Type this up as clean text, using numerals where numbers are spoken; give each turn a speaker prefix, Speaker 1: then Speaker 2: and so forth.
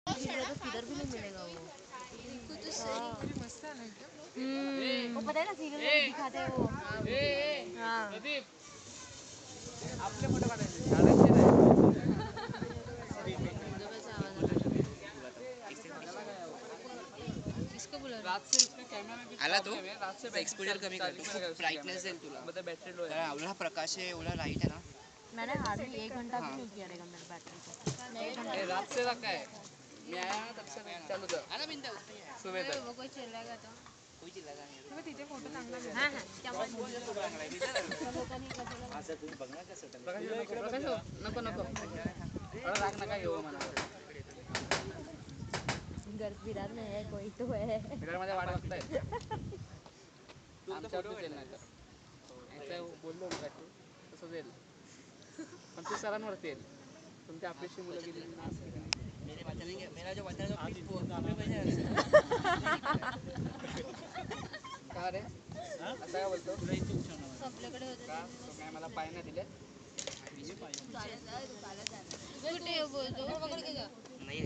Speaker 1: किधर भी नहीं मिलेगा वो।
Speaker 2: कुछ सही मस्त है ना
Speaker 1: वो पता है ना सीरियल में दिखाते हैं वो। हाँ
Speaker 3: आपले फोटो काढायचे झाडांचे नाही
Speaker 2: किसको बुला रहा
Speaker 3: रात से इसका कैमरा में भी
Speaker 4: आला तो
Speaker 3: प्रॉब्लम है रात से
Speaker 4: एक्सपोजर कमी करतो खूप ब्राईटनेस देईल तुला
Speaker 3: मतलब बैटरी लो
Speaker 4: कारण एवढा प्रकाश आहे एवढा लाईट आहे ना
Speaker 1: मैंने हार्डली 1 घंटा भी नहीं किया रहेगा मेरे बैटरी को।
Speaker 3: है रात से लगा है मैं आया तब से चालू था
Speaker 4: आला बिंदा
Speaker 3: सुबह तक
Speaker 2: वो कोई चिल्लाएगा तो
Speaker 4: कोई चिल्लाता नाही
Speaker 2: तुम्ही तिथे फोटो चांगला
Speaker 1: हाँ हाँ क्या
Speaker 3: प्रकाश नको नको एवढा राग नका घेऊ मला
Speaker 1: घर विरार में है कोई तो है।
Speaker 3: बिरारमध्ये वाट बघताय आमच्यावर येईल नाही तर असं बोललो मग तू तसंच येईल पण तू सरांवरती येईल तुमच्या अपेक्षी मुलं गेली ना असं काही नाही.
Speaker 4: मेरे बच्चा नहीं मेरा जो बच्चा है प्लीज फोन पे
Speaker 3: का रे असं काय बोलतो
Speaker 2: आपल्याकडे होते
Speaker 3: का तो काय मला पाय नाही दिले
Speaker 2: कुठे बोलतो
Speaker 4: नहीं